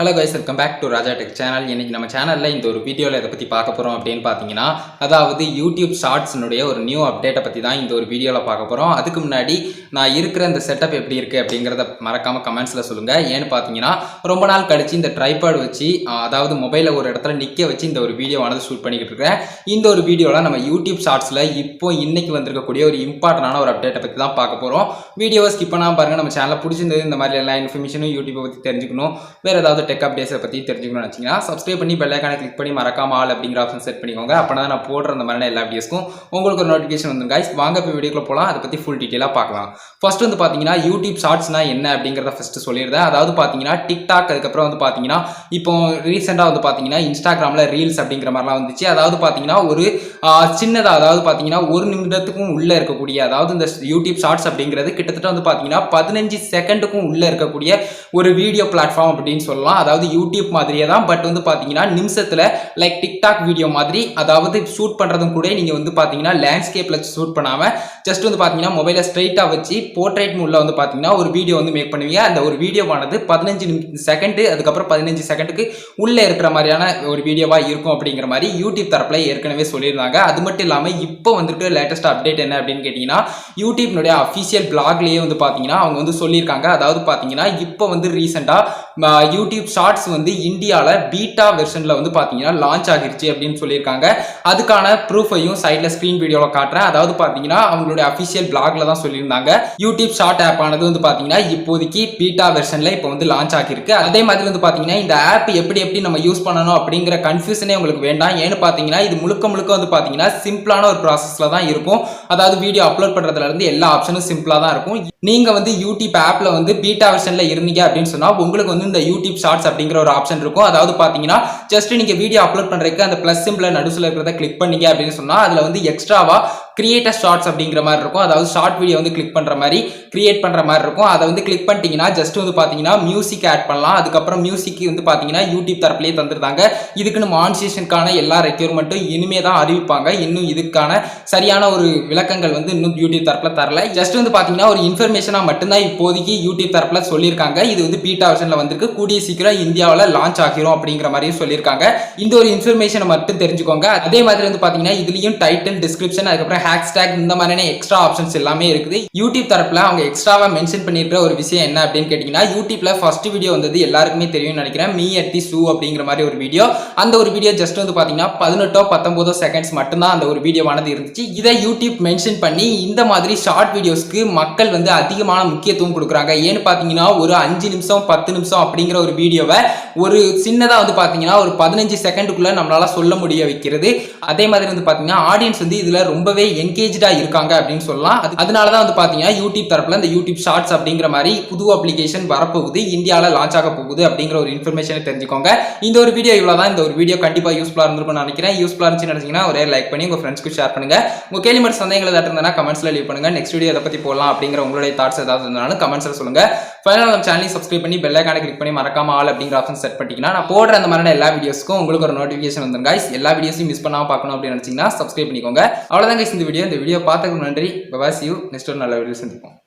Hello guys, welcome back to Raja Tech channel. இன்னைக்கு நம்ம சேனல்ல இந்த ஒரு வீடியோல எதை பத்தி பார்க்க போறோம் அப்படினு பாத்தீங்கன்னா அதாவது YouTube Shorts உடைய ஒரு நியூ அப்டேட்ட பத்தி தான் இந்த ஒரு வீடியோல பார்க்க போறோம். அதுக்கு முன்னாடி நான் இருக்கிற இந்த செட்டப் எப்படி இருக்கு அப்படிங்கறத மறக்காம கமெண்ட்ஸ்ல சொல்லுங்க. ஏன்னு பாத்தீங்கன்னா ரொம்ப நாள் கழிச்சு இந்த ட்ரைபாட் வச்சு அதாவது மொபைலை ஒரு இடத்துல நிக்க வச்சு இந்த ஒரு வீடியோவானது ஷூட் பண்ணிக்கிட்டு இருக்கேன். இந்த ஒரு வீடியோல நம்ம YouTube Shortsல இப்போ இன்னைக்கு வந்திருக்க கூடிய ஒரு இம்பார்ட்டன்டான ஒரு அப்டேட்ட பத்தி தான் பார்க்க போறோம். வீடியோவை ஸ்கிப் பண்ணாம பாருங்க. நம்ம சேனலை பிடிச்சிருந்தது இந்த மாதிரி எல்லா இன்ஃபர்மேஷனும் YouTube பத்தி தெரிஞ்சுக்கணும். வேற ஏதாவது டெக் அப்டேட்ஸ் பத்தி தெரிஞ்சுக்கணும்னு நினைச்சீங்கன்னா சப்ஸ்கிரைப் பண்ணி பெல் ஐகானை கிளிக் பண்ணி மறக்காம ஆல் அப்படிங்கிற ஆப்ஷன் செட் பண்ணிக்கோங்க. அப்பனா நான் போடுற அந்த மாதிரி எல்லா வீடியோஸ்க்கும் உங்களுக்கு ஒரு நோட்டிஃபிகேஷன் வந்துரும் गाइस. வாங்க இப்போ வீடியோக்குள்ள போலாம். அதை பத்தி ஃபுல் டீடைலா பார்க்கலாம். ஃபர்ஸ்ட் வந்து பாத்தீங்கன்னா YouTube ஷார்ட்ஸ்னா என்ன அப்படிங்கறத ஃபர்ஸ்ட் சொல்லிடுறேன். அதாவது பாத்தீங்கன்னா TikTok அதுக்கு அப்புறம் வந்து பாத்தீங்கன்னா இப்போ ரீசன்ட்டா வந்து பாத்தீங்கன்னா Instagramல ரீல்ஸ் அப்படிங்கிற மாதிரிலாம் வந்துச்சு. அதாவது பாத்தீங்கன்னா ஒரு சின்னதா அதாவது பாத்தீங்கன்னா 1 நிமிடத்துக்கும் உள்ள இருக்கக்கூடிய அதாவது இந்த YouTube ஷார்ட்ஸ் அப்படிங்கிறது கிட்டத்தட்ட வந்து பாத்தீங்கன்னா 15 செகண்டுக்கும் உள்ள இருக்கக்கூடிய ஒரு வீடியோ பிளாட்ஃபார்ம் அப்படின்னு சொல்லலாம். அதாவது யூடியூப் மாதிரியே தான், பட் வந்து பாத்தீங்கன்னா நிமிஷத்துல லைக் டிக்டாக் வீடியோ மாதிரி அதாவது ஷூட் பண்றதும் கூட நீங்க வந்து பாத்தீங்கன்னா லேண்ட்ஸ்கேப்ல ஷூட் பண்ணாம ஜஸ்ட் வந்து பாத்தீங்கன்னா மொபைலை ஸ்ட்ரைட்டா வச்சு போர்ட்ரேட் மூட்ல வந்து பாத்தீங்கன்னா ஒரு வீடியோ வந்து மேக் பண்ணுவீங்க. அந்த ஒரு வீடியோவானது 15 செகண்ட் அதுக்கப்புறம் 15 செகண்டுக்கு உள்ள இருக்கிற மாதிரியான ஒரு வீடியோவா இருக்கும் அப்படிங்கிற மாதிரி யூடியூப் தரப்புல ஏற்கனவே சொல்லியிருந்தாங்க. அது மட்டும் இல்லாம இப்போ வந்திருக்கிற லேட்டஸ்ட் அப்டேட் என்ன அப்படின்னு கேட்டீங்கன்னா யூடியூப்னுடைய அஃபிஷியல் பிளாக்லயே வந்து பாத்தீங்கன்னா அவங்க வந்து சொல்லியிருக்காங்க. அதாவது பாத்தீங்கன்னா இப்போ வந்து ரீசெண்டா யூடியூப் ஷார்ட்ஸ் வந்து இந்தியால பீட்டா வெர்ஷன்ல வந்து பாத்தீங்கன்னா லான்ச் ஆகிருச்சு அப்படின்னு சொல்லியிருக்காங்க. அதுக்கான ப்ரூஃபையும் சைட்ல ஸ்கிரீன் வீடியோல காட்டுறேன். அதாவது பாத்தீங்கன்னா அவங்களுடைய அஃபிஷியல் பிளாக்ல தான் சொல்லியிருந்தாங்க. யூடியூப் ஷார்ட் ஆப் ஆனது வந்து பாத்தீங்கன்னா இப்போதைக்கு பீட்டா வெர்ஷன்ல இப்போ வந்து லான்ச் ஆகிருக்கு. அதே மாதிரி வந்து பாத்தீங்கன்னா இந்த ஆப் எப்படி நம்ம யூஸ் பண்ணணும் அப்படிங்கிற கன்ஃபியூஷனே உங்களுக்கு வேண்டாம். ஏன்னு பாத்தீங்கன்னா இது முழுக்க வந்து பாத்தீங்கன்னா சிம்பிளான ஒரு ப்ராசஸ்ல தான் இருக்கும். அதாவது வீடியோ அப்லோட் பண்றதுல இருந்து எல்லா ஆப்ஷனும் சிம்பிளா தான் இருக்கும். நீங்க வந்து யூடியூப் ஆப்ல வந்து பீட்டா வெர்ஷன்ல இருந்தீங்க அப்படின்னு சொன்னா உங்களுக்கு வந்து இந்த யூடியூப் ஷார்ட்ஸ் அப்படிங்கிற ஒரு ஆப்ஷன் இருக்கும். அதாவது பாத்தீங்கன்னா ஜஸ்ட் நீங்க வீடியோ அப்லோட் பண்றதுக்கு அந்த பிளஸ் சிம்பிள் நடுவுல இருக்கிறத கிளிக் பண்ணீங்க அப்படின்னு சொன்னா அதுல வந்து எக்ஸ்ட்ராவா கிரியேட் ஷார்ட்ஸ் அப்படிங்கிற மாதிரி இருக்கும். அதாவது ஷார்ட் வீடியோ வந்து கிளிக் பண்ற மாதிரி கிரியேட் பண்ற மாதிரி இருக்கும். அதை வந்து கிளிக் பண்ணிட்டீங்கன்னா ஜஸ்ட் வந்து பாத்தீங்கன்னா மியூசிக் ஆட் பண்ணலாம். அதுக்கப்புறம் மியூசிக் வந்து பாத்தீங்கன்னா யூடியூப் தரப்புலயே தந்துருந்தாங்க. இதுக்குன்னு மானிட்டேஷனுக்கான எல்லா ரெக்யூர்மெண்ட்டும் இனிமே தான் அறிவிப்பாங்க. இன்னும் இதுக்கான சரியான ஒரு விளக்கங்கள் வந்து இன்னும் யூடியூப் தரப்புல தரல. ஜஸ்ட் வந்து பாத்தீங்கன்னா ஒரு இன்ஃபர்மேஷனா மட்டும்தான் இப்போதைக்கு யூடியூப் தரப்புல சொல்லியிருக்காங்க. இது வந்து பீட்டா வெர்ஷன்ல வந்திருக்கு. கூடிய சீக்கிரம் இந்தியாவில் லான்ச் ஆகிரும் அப்படிங்கிற மாதிரி சொல்லியிருக்காங்க. இந்த ஒரு இன்ஃபர்மேஷனை மட்டும் தெரிஞ்சுக்கோங்க. அதே மாதிரி வந்து பாத்தீங்கன்னா இதுலயும் டைட்டில், டிஸ்கிரிப்ஷன், அதுக்கப்புறம் ஹேஷ்டேக் இந்த மாதிரியான எக்ஸ்ட்ரா ஆப்ஷன்ஸ் எல்லாமே இருக்குது. யூடியூப் தரப்புல அவங்க எக்ஸ்ட்ராவா மென்ஷன் பண்ணிருக்கிற ஒரு விஷயம் என்ன அப்படின்னு கேட்டீங்கன்னா யூடியூப்ல ஃபர்ஸ்ட் வீடியோ வந்தது எல்லாருக்குமே தெரியும்னு நினைக்கிறேன். மீ அட் தி ஷூ அப்படிங்கிற மாதிரி ஒரு வீடியோ. அந்த ஒரு வீடியோ ஜஸ்ட் வந்து பாத்தீங்கன்னா 18-19 செகண்ட்ஸ் மட்டும்தான் அந்த ஒரு வீடியோவானது இருந்துச்சு. இதை யூடியூப் மென்ஷன் பண்ணி இந்த மாதிரி ஷார்ட் வீடியோஸ்க்கு மக்கள் வந்து அதிகமான முக்கியத்துவம் கொடுக்குறாங்க. ஏன்னு பாத்தீங்கன்னா ஒரு 5 நிமிஷம் 10 நிமிஷம் அப்படிங்கிற ஒரு வீடியோவை ஒரு சின்னதா வந்து பாத்தீங்கன்னா ஒரு 15 செகண்டுக்குள்ள நம்மளால சொல்ல முடிய வைக்கிறது. அதே மாதிரி வந்து பாத்தீங்கன்னா ஆடியன்ஸ் வந்து இதுல ரொம்பவே என்கேஜா இருக்காங்க அப்படின்னு சொல்லலாம். அதனாலதான் வந்து பாத்தீங்கன்னா யூடியூப் தரப்புல இந்த யூடியூப் ஷார்ட்ஸ் அப்படிங்கிற மாதிரி புது அப்ளிகேஷன் வரப்போகுது, இந்தியாவில லான்ச் ஆக போகுது அப்படிங்கிற ஒரு இன்ஃபர்மேஷனை தெரிஞ்சுக்கோங்க. இந்த ஒரு வீடியோ இவ்வளவுதான். இந்த ஒரு வீடியோ கண்டிப்பா யூஸ்ஃபுல்லா இருந்திருக்கும்னு நினைக்கிறேன். யூஸ்ஃபுல்லா இருந்துச்சுன்னு நினைச்சீங்கன்னா ஒரே லைக் பண்ணி உங்க ஃப்ரெண்ட்ஸ்க்கு ஷேர் பண்ணுங்க. உங்க கேள்வி மற்றும் சந்தேகங்கள் ஏதாவது இருந்தா கமெண்ட்ஸ்ல லீவ் பண்ணுங்க. நெக்ஸ்ட் வீடியோ எதை பத்தி போடலாம் அப்படிங்கிற உங்களுடைய தாட்ஸ் ஏதாவது இருந்தாலும் கமெண்ட்ஸ்ல சொல்லுங்க. ஃபைனலா நம்ம சேனலை சப்ஸ்கிரைப் பண்ணி பெல் ஐகானை கிளிக் பண்ணி மறக்காம ஆல் அப்படிங்கிற ஆப்ஷன் செட் பண்ணிட்டீங்கன்னா நான் போடுற அந்த மாதிரியான எல்லா வீடியோஸ்க்கும் உங்களுக்கு ஒரு நோட்டிஃபிகேஷன் வந்துரும் गाइस. எல்லா வீடியோஸையும் மிஸ் பண்ணாம பார்க்கணும் அப்படின்னு நினைச்சீங்கன்னா சப்ஸ்கிரைப் பண்ணிக்கோங்க. அவ்வளவுதான் गाइस இந்த வீடியோ. இந்த வீடியோ பார்த்ததுக்கு நன்றி. Bye bye. See you next ஒரு நல்ல வீடியோ சந்திப்போம்.